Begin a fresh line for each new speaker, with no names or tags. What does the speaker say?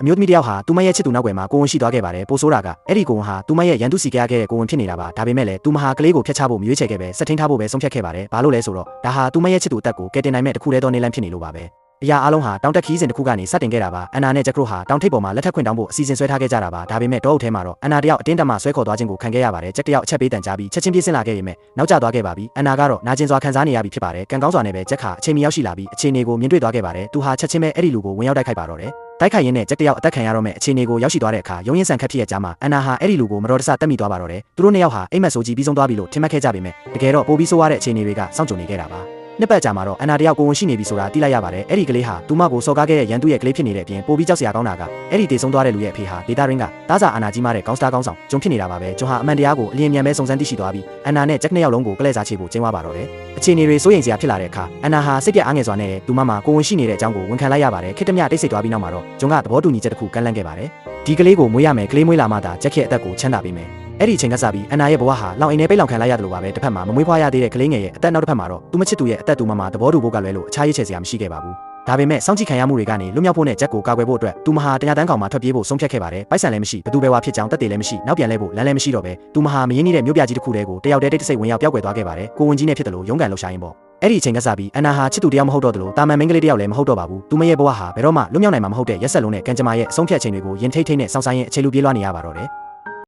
အမျိုးသမီးတယောက်ဟာသူမရဲ့ချစ်သူနောက်ွယ်မှာကိုဝန်ရှိသွားခဲ့ပါတယ်ပိုဆိုးတာကအဲ့ဒီကိုဝန်ဟာသူမရဲ့ရန်သူစီကြခဲ့တဲ့ကိုဝန်ဖြစ်နေတာပါဒါပေမဲ့လည်းသူမဟာကလေးကိုဖျက်ချဖို့မရွေးချယ်ခဲ့ပဲစက်ထင်းထားဖို့ပဲဆုံးဖြတ်ခဲ့ပါတယ်ဘာလို့လဲဆိုတော့ဒါဟာသူမရဲ့ချစ်သူအသက်ကိုကယ်တင်နိုင်မဲ့တစ်ခုတည်းသောနေလမ်းဖြစ်နေလို့ပါပဲအရာအားလုံးဟာတောင်တက်ခီးစဉ်တစ်ခုကနေစတင်ခဲ့တာပါအန်နာနဲ့ဂျက်ခရိုဟာတောင်ထိပ်ပေါ်မှာလက်ထပ်ခွင့်တောင်းဖို့အစီအစဉ်ဆွဲထားခဲ့ကြတာပါဒါပေမဲ့တောအုပ်ထဲမှာတော့အန်နာတယောက်အတင်းတက်မှဆွဲခေါ်သွားခြင်းကိုခံခဲ့ရပါတယ်ဂျက်တယောက်အချက်ပေးတန်ကြားပြီးချက်ချင်းပြေးဆင်းလာခဲ့ပေမဲ့နောက်ကျသွားခဲ့ပါပြီအန်နာကတော့နာကျင်စွာခံစားနေရပြီဖြစ်ပါတယ်ကံကောင်းစွာနဲ့ပဲဂျက်ခါအချိန်မီရောက်ရှိလာပြီးအခြေအနေကိုမြင်တွေ့သွားခဲ့ပါတယ်သူဟာချက်ချင်းပဲအဲ့ဒီလူကိုဝင်ရောက်တိုက်ခိုက်ပါတော့တယ်တိုက်ခိုက်ရင်းနဲ့ဂျက်တယောက်အသက်ခံရတော့မဲ့အခြေအနေကိုရောက်ရှိသွားတဲ့အခါရုံးရင်ဆန်ခက်ဖြစ်ရဲ့ကြားမှာအန်နာဟာအဲ့ဒီလူကိုမတော်တဆတက်မိသွားပါတော့တယ်သူတို့နှစ်ယောက်ဟာအိမ်မက်ဆိုးကြီးပြီးဆုံးသွားပြီလို့ထင်မှတ်ခဲ့ကြပေမဲ့တကယ်တော့ပိုပြီးဆိုးရတဲ့အခြေအနေတွေကစောင့်ကြုံနေခဲ့တာပါနှစ်ပတ်ကြာမှာတော့အန်နာတယောက်ကိုဝန်ရှိနေပြီဆိုတာသိလိုက်ရပါတယ်အဲ့ဒီကလေးဟာသူမကိုစော်ကားခဲ့တဲ့ရန်သူရဲ့ကလေးဖြစ်နေတဲ့အပြင်ပိုပြီးကြောက်စရာကောင်းတာကအဲ့ဒီတေဆုံးသွားတဲ့လူရဲ့အဖေဟာဒေတာရင်းကတားစာအာနာကြီးမားတဲ့ကောင်းစတာကောင်းဆောင်ဂျုံဖြစ်နေတာပါပဲဂျုံဟာအမှန်တရားကိုအလျင်မြန်ပဲစုံစမ်းသိရှိသွားပြီးအန်နာနဲ့ဂျက်နှစ်ယောက်လုံးကိုကလဲစားချေဖို့ကျင်းဝပါတော့တယ်အခြေအနေတွေစိုးရိမ်စရာဖြစ်လာတဲ့အခါအန်နာဟာစိတ်ပြအားငယ်စွာနဲ့သူမမှာကိုဝန်ရှိနေတဲ့အကြောင်းကိုဝန်ခံလိုက်ရပါတယ်ခိတ္တမြတိတ်ဆိတ်သွားပြီးနောက်မှာတော့ဂျုံကသဘောတူညီချက်တစ်ခုကမ်းလှမ်းခဲ့ပါတယ်ဒီကလေးကိုမွေးရမယ်ကလေးမွေးလာမှသာဂျက်ရဲ့အသက်ကိုချမ်းသာပေးမယ်အဲ့ဒီအချိန်ကစပြီးအန်နာရဲ့ဘဝဟာလောင်အိမ်ထဲပိတ်လောင်ခံလိုက်ရတယ်လို့ပါပဲတစ်ဖက်မှာမမွေးဖွားရသေးတဲ့ကလေးငယ်ရဲ့အသက်နောက်တစ်ဖက်မှာတော့သူမချစ်သူရဲ့အသက်သူမမှာသဘောတူဖို့ကလွဲလို့အခြားရေးချယ်စရာမရှိခဲ့ပါဘူးဒါပေမဲ့စောင့်ကြည့်ခံရမှုတွေကနေလွတ်မြောက်ဖို့နဲ့ဂျက်ကိုကာကွယ်ဖို့အတွက်သူမဟာတညာတန်းကောင်မှာထွက်ပြေးဖို့ဆုံးဖြတ်ခဲ့ပါတယ်ပိုက်ဆံလည်းမရှိဘသူပဲဝါဖြစ်ကြောင်းတက်တယ်လည်းမရှိနောက်ပြန်လဲဖို့လမ်းလည်းမရှိတော့ပဲသူမဟာမရင်းနှီးတဲ့မြို့ပြကြီးတစ်ခုတည်းကိုတယောက်တည်းတိတ်ဆိတ်ဝင်ရောက်ပျောက်ကွယ်သွားခဲ့ပါတယ်ကိုဝန်ကြီးနဲ့ဖြစ်တယ်လို့ရုန်းကန်လှုပ်ရှားရင်းပေါ့အဲ့ဒီအချိန်ကစပြီးအန်နာဟာချစ်သူတယောက်မဟုတ်တော့တယ်လို့တာမန်မင်းကလေးတယောက်လည်းမဟုတ်တော့ပါဘူးသူမရဲ့ဘဝဟာဘယ်တော့မှလွတ်မြောက်နိုင်မှာမဟုတ်တဲ့ရက်ဆက်လုံးနဲ့ကံကြမ္မာရဲ့အဆုံးဖြတ်ချိန်တွေကိုရင်ထိတ်ထိတ်နဲ့စောင့်ဆိုင်ရင်အခြေလူပြေးလွှားနေရပါတော့တယ်